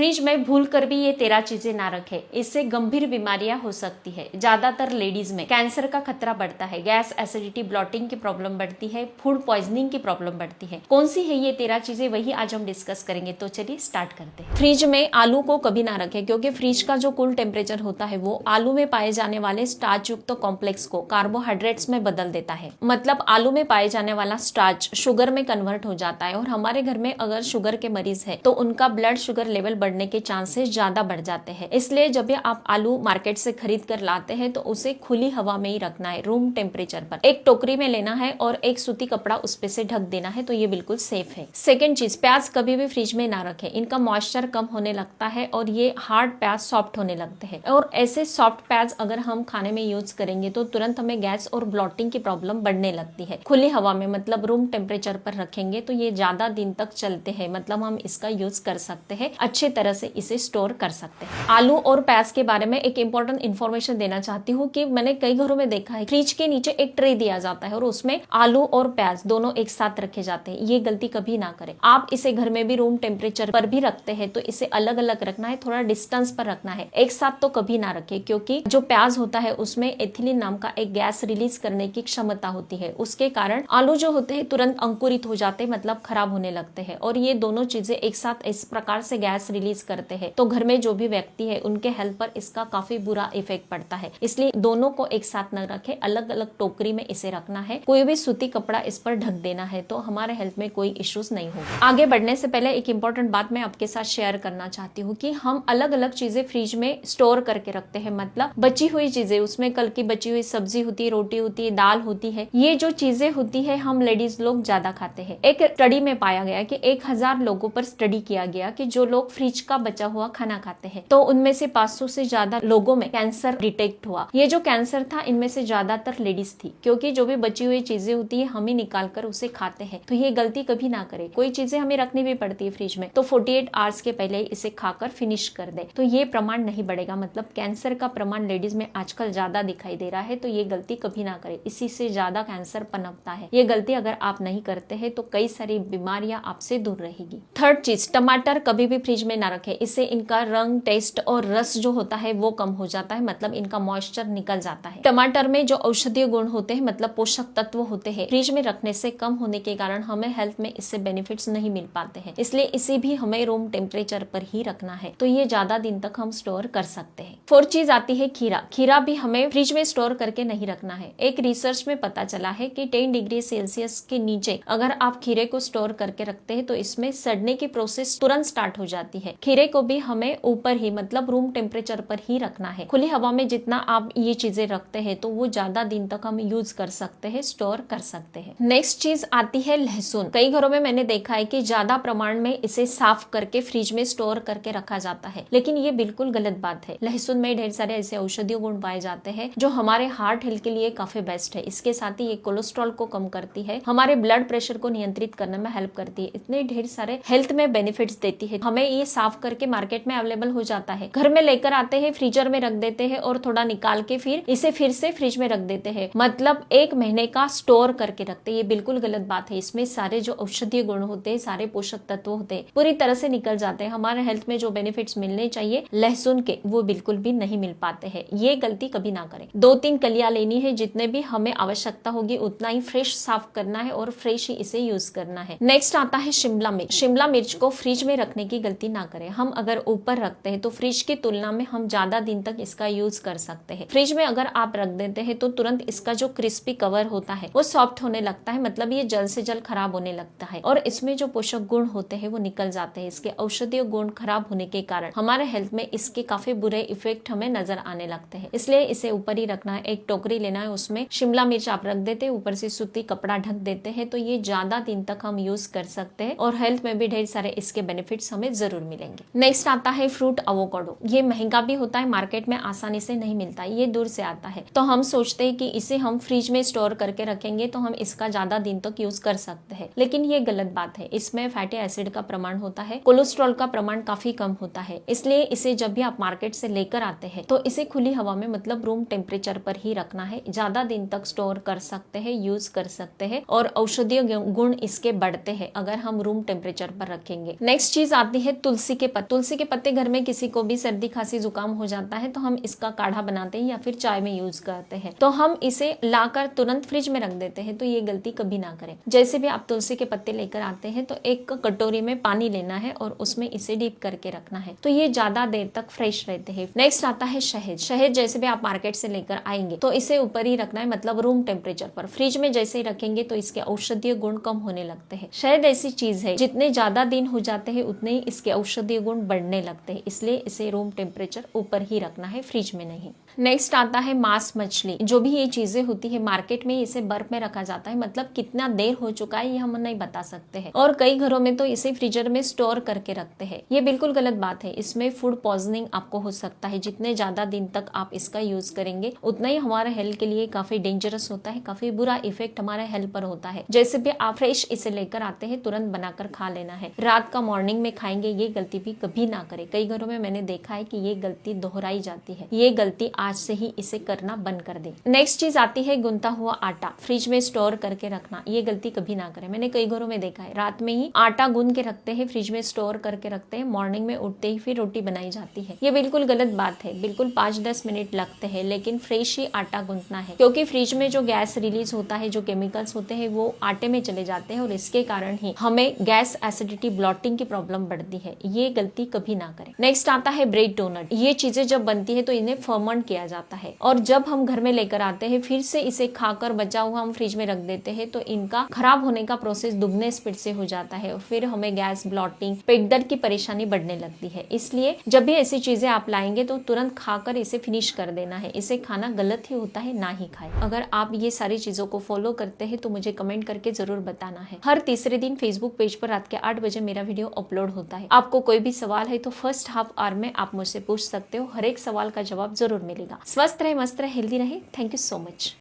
Fridge में भूल कर भी ये 13 चीजें ना रखें, इससे गंभीर बीमारियां हो सकती है। ज्यादातर लेडीज में कैंसर का खतरा बढ़ता है, गैस एसिडिटी ब्लॉटिंग की प्रॉब्लम बढ़ती है, फूड पॉइजनिंग की प्रॉब्लम बढ़ती है। कौन सी है ये 13 चीजें, वही आज हम डिस्कस करेंगे। तो चलिए स्टार्ट करते हैं। फ्रिज में आलू को कभी ना रखें, क्योंकि फ्रिज का जो कूल टेम्परेचर होता है वो आलू में पाए जाने वाले स्टार्च युक्त कॉम्प्लेक्स को कार्बोहाइड्रेट्स में बदल देता है। मतलब आलू में पाए जाने वाला स्टार्च शुगर में कन्वर्ट हो जाता है, और हमारे घर में अगर शुगर के मरीज है तो उनका ब्लड शुगर लेवल बढ़ने के चांसेस ज्यादा बढ़ जाते हैं। इसलिए जब भी आप आलू मार्केट से खरीद कर लाते हैं तो उसे खुली हवा में ही रखना है, रूम टेम्परेचर पर। एक टोकरी में लेना है और एक सूती कपड़ा उस पे से ढक देना है, तो ये बिल्कुल सेफ है। सेकेंड चीज, प्याज कभी भी फ्रिज में ना रखें, इनका मॉइस्चर कम होने लगता है और ये हार्ड प्याज सॉफ्ट होने लगते हैं। और ऐसे सॉफ्ट प्याज अगर हम खाने में यूज करेंगे तो तुरंत हमें गैस और ब्लॉटिंग की प्रॉब्लम बढ़ने लगती है। खुली हवा में मतलब रूम टेम्परेचर पर रखेंगे तो ये ज्यादा दिन तक चलते हैं, मतलब हम इसका यूज कर सकते हैं, अच्छे तरह से इसे स्टोर कर सकते हैं। आलू और प्याज के बारे में एक इंपॉर्टेंट इन्फॉर्मेशन देना चाहती हूँ कि मैंने कई घरों में देखा है फ्रिज के नीचे एक ट्रे दिया जाता है और उसमें आलू और प्याज दोनों एक साथ रखे जाते हैं। ये गलती कभी ना करें। आप इसे घर में भी रूम टेम्परेचर पर भी रखते हैं तो इसे अलग अलग रखना है, थोड़ा डिस्टेंस पर रखना है, एक साथ तो कभी ना रखे, क्योंकि जो प्याज होता है उसमें एथिलीन नाम का एक गैस रिलीज करने की क्षमता होती है। उसके कारण आलू जो होते हैं तुरंत अंकुरित हो जाते हैं, मतलब खराब होने लगते हैं। और ये दोनों चीजें एक साथ इस प्रकार से गैस रिलीज करते हैं तो घर में जो भी व्यक्ति है उनके हेल्थ पर इसका काफी बुरा इफेक्ट पड़ता है। इसलिए दोनों को एक साथ न रखें, अलग अलग टोकरी में इसे रखना है, कोई भी सूती कपड़ा इस पर ढक देना है, तो हमारे हेल्थ में कोई इश्यूज नहीं होगा। आगे बढ़ने से पहले एक इंपॉर्टेंट बात मैं आपके साथ शेयर करना चाहती हूँ कि हम अलग अलग चीजें फ्रिज में स्टोर करके रखते हैं। मतलब बची हुई चीजें, उसमें कल की बची हुई सब्जी होती है, रोटी होती है, दाल होती है, ये जो चीजें होती है हम लेडीज लोग ज्यादा खाते हैं। एक स्टडी में पाया गया कि 1000 लोगों पर स्टडी किया गया कि जो लोग फ्रिज का बचा हुआ खाना खाते हैं तो उनमें से 500 से ज्यादा लोगों में कैंसर डिटेक्ट हुआ। ये जो कैंसर था इनमें से ज्यादातर लेडीज थी, क्योंकि जो भी बची हुई चीजें होती है हम ही निकाल कर उसे खाते हैं। तो ये गलती कभी ना करें। कोई चीजें हमें रखनी भी पड़ती है फ्रिज में तो 48 आवर्स के पहले इसे खाकर फिनिश कर दे, तो ये प्रमाण नहीं बढ़ेगा। मतलब कैंसर का प्रमाण लेडीज में आजकल ज्यादा दिखाई दे रहा है, तो ये गलती कभी ना करें, इसी से ज्यादा कैंसर पनपता है। ये गलती अगर आप नहीं करते हैं तो कई सारी बीमारियां आपसे दूर रहेगी। थर्ड चीज, टमाटर कभी भी फ्रिज में ना रखें, इससे इनका रंग, टेस्ट और रस जो होता है वो कम हो जाता है, मतलब इनका मॉइस्चर निकल जाता है। टमाटर में जो औषधीय गुण होते हैं, मतलब पोषक तत्व होते हैं, फ्रिज में रखने से कम होने के कारण हमें हेल्थ में इससे बेनिफिट्स नहीं मिल पाते हैं। इसलिए इसे भी हमें रूम टेम्परेचर पर ही रखना है, तो ये ज्यादा दिन तक हम स्टोर कर सकते हैं। फोर्थ चीज आती है खीरा। खीरा भी हमें फ्रिज में स्टोर करके नहीं रखना है। एक रिसर्च में पता चला है कि 10 डिग्री सेल्सियस के नीचे अगर आप खीरे को स्टोर करके रखते हैं तो इसमें सड़ने की प्रोसेस तुरंत स्टार्ट हो जाती है। खीरे को भी हमें ऊपर ही, मतलब रूम टेम्परेचर पर ही रखना है। खुली हवा में जितना आप ये चीजें रखते हैं तो वो ज्यादा दिन तक हम यूज कर सकते हैं, स्टोर कर सकते हैं। नेक्स्ट चीज आती है लहसुन। कई घरों में मैंने देखा है कि ज्यादा प्रमाण में इसे साफ करके फ्रिज में स्टोर करके रखा जाता है, लेकिन ये बिल्कुल गलत बात है। लहसुन में ढेर सारे ऐसे औषधीय गुण पाए जाते हैं जो हमारे हार्ट हेल्थ के लिए काफी बेस्ट है। इसके साथ ही ये कोलेस्ट्रॉल को कम करती है, हमारे ब्लड प्रेशर को नियंत्रित करने में हेल्प करती है, इतने ढेर सारे हेल्थ में बेनिफिट्स देती है। हमें ये साफ करके मार्केट में अवेलेबल हो जाता है, घर में लेकर आते हैं, फ्रीजर में रख देते हैं और थोड़ा निकाल के फिर इसे फिर से फ्रिज में रख देते हैं, मतलब 1 महीने का स्टोर करके रखते हैं। ये बिल्कुल गलत बात है। इसमें सारे जो औषधीय गुण होते हैं, सारे पोषक तत्व होते हैं, पूरी तरह से निकल जाते हैं। हमारे हेल्थ में जो बेनिफिट्स मिलने चाहिए लहसुन के, वो बिल्कुल भी नहीं मिल पाते हैं। ये गलती कभी ना करें। 2-3 कलियां लेनी है, जितने भी हमें आवश्यकता होगी उतना ही फ्रेश साफ करना है और फ्रेश ही इसे यूज करना है। नेक्स्ट आता है शिमला मिर्च। शिमला मिर्च को फ्रिज में रखने की गलती ना करें। हम अगर ऊपर रखते हैं तो फ्रिज की तुलना में हम ज्यादा दिन तक इसका यूज कर सकते हैं। फ्रिज में अगर आप रख देते हैं तो तुरंत इसका जो क्रिस्पी कवर होता है वो सॉफ्ट होने लगता है, मतलब ये जल्द से जल्द खराब होने लगता है और इसमें जो पोषक गुण होते हैं वो निकल जाते हैं। इसके औषधीय गुण खराब होने के कारण हमारे हेल्थ में इसके काफी बुरे इफेक्ट हमें नजर आने लगते हैं। इसलिए इसे ऊपर ही रखना है। एक टोकरी लेना है, उसमें शिमला मिर्च आप रख देते हैं, ऊपर से सूती कपड़ा ढक देते हैं, तो ये ज्यादा दिन तक हम यूज कर सकते हैं और हेल्थ में भी ढेर सारे इसके बेनिफिट्स हमें जरूर मिलेंगे। नेक्स्ट आता है फ्रूट अवोकाडो। ये महंगा भी होता है, मार्केट में आसानी से नहीं मिलता, ये दूर से आता है। तो हम सोचते हैं कि इसे हम फ्रिज में स्टोर करके रखेंगे तो हम इसका ज्यादा दिन तक यूज कर सकते हैं, लेकिन ये गलत बात है। इसमें फैटी एसिड का प्रमाण होता है, कोलेस्ट्रॉल का प्रमाण काफी कम होता है। इसलिए इसे जब भी आप मार्केट से लेकर आते हैं तो इसे खुली हवा में, मतलब रूम टेम्परेचर पर ही रखना है। ज्यादा दिन तक स्टोर कर सकते हैं, यूज कर सकते हैं और औषधीय गुण इसके बढ़ते हैं अगर हम रूम टेम्परेचर पर रखेंगे। नेक्स्ट चीज आती है तुलसी तुलसी के पत्ते घर में किसी को भी सर्दी खांसी जुकाम हो जाता है तो हम इसका काढ़ा बनाते हैं या फिर चाय में यूज करते हैं, तो हम इसे लाकर तुरंत फ्रिज में रख देते हैं, तो ये गलती कभी ना करें। जैसे भी आप तुलसी के पत्ते लेकर आते हैं तो एक कटोरी में पानी लेना है और उसमें इसे डीप करके रखना है, तो ये ज्यादा देर तक फ्रेश रहते हैं। नेक्स्ट आता है शहद। शहद जैसे भी आप मार्केट से लेकर आएंगे तो इसे ऊपर ही रखना है, मतलब रूम टेम्परेचर पर। फ्रिज में जैसे ही रखेंगे तो इसके औषधीय गुण कम होने लगते हैं। शहद ऐसी चीज है जितने ज्यादा दिन हो जाते हैं उतने ही इसके औषधीय गुण बढ़ने लगते हैं, इसलिए इसे रूम टेम्परेचर ऊपर ही रखना है, फ्रिज में नहीं। नेक्स्ट आता है मांस मछली। जो भी ये चीजें होती है मार्केट में इसे बर्फ में रखा जाता है, मतलब कितना देर हो चुका है ये हम नहीं बता सकते हैं, और कई घरों में तो इसे फ्रीजर में स्टोर करके रखते हैं। ये बिल्कुल गलत बात है। इसमें फूड पॉइजनिंग आपको हो सकता है। जितने ज्यादा दिन तक आप इसका यूज करेंगे उतना ही हमारे हेल्थ के लिए काफी डेंजरस होता है, काफी बुरा इफेक्ट हमारे हेल्थ पर होता है। जैसे भी आप फ्रेश इसे लेकर आते हैं तुरंत बनाकर खा लेना है, रात का मॉर्निंग में खाएंगे, ये गलती भी कभी ना करें। कई घरों में मैंने देखा है कि ये गलती दोहराई जाती है, ये गलती आज से ही इसे करना बंद कर दे। नेक्स्ट चीज आती है गुनता हुआ आटा फ्रिज में स्टोर करके रखना। ये गलती कभी ना करें। मैंने कई घरों में देखा है रात में ही आटा गूंद के रखते हैं, फ्रिज में स्टोर करके रखते हैं, मॉर्निंग में उठते ही फिर रोटी बनाई जाती है। ये बिल्कुल गलत बात है। बिल्कुल 5-10 मिनट लगते हैं, लेकिन फ्रेश ही आटा गूंदना है, क्योंकि फ्रिज में जो गैस रिलीज होता है, जो केमिकल्स होते हैं वो आटे में चले जाते हैं और इसके कारण ही हमें गैस, एसिडिटी, ब्लॉटिंग की प्रॉब्लम बढ़ती है। ये गलती कभी ना करें। नेक्स्ट आता है ब्रेड, डोनट। ये चीजें जब बनती है तो इन्हें फर्मेंट किया जाता है, और जब हम घर में लेकर आते हैं फिर से इसे खाकर बचा हुआ हम फ्रिज में रख देते हैं तो इनका खराब होने का प्रोसेस दुगने स्पीड से हो जाता है, और फिर हमें गैस, ब्लॉटिंग, पेट दर्द की परेशानी बढ़ने लगती है। इसलिए जब भी ऐसी चीजें आप लाएंगे तो तुरंत खाकर इसे फिनिश कर देना है। इसे खाना गलत ही होता है, ना ही खाए। अगर आप ये सारी चीजों को फॉलो करते हैं तो मुझे कमेंट करके जरूर बताना है। हर तीसरे दिन फेसबुक पेज पर रात के 8 बजे मेरा वीडियो अपलोड होता है। आपको कोई भी सवाल है तो फर्स्ट हाफ आवर में आप मुझसे पूछ सकते हो। हर एक सवाल का जवाब जरूर मिलेगा। स्वस्थ रहे, मस्त रहे, हेल्दी रहे। Thank you so much.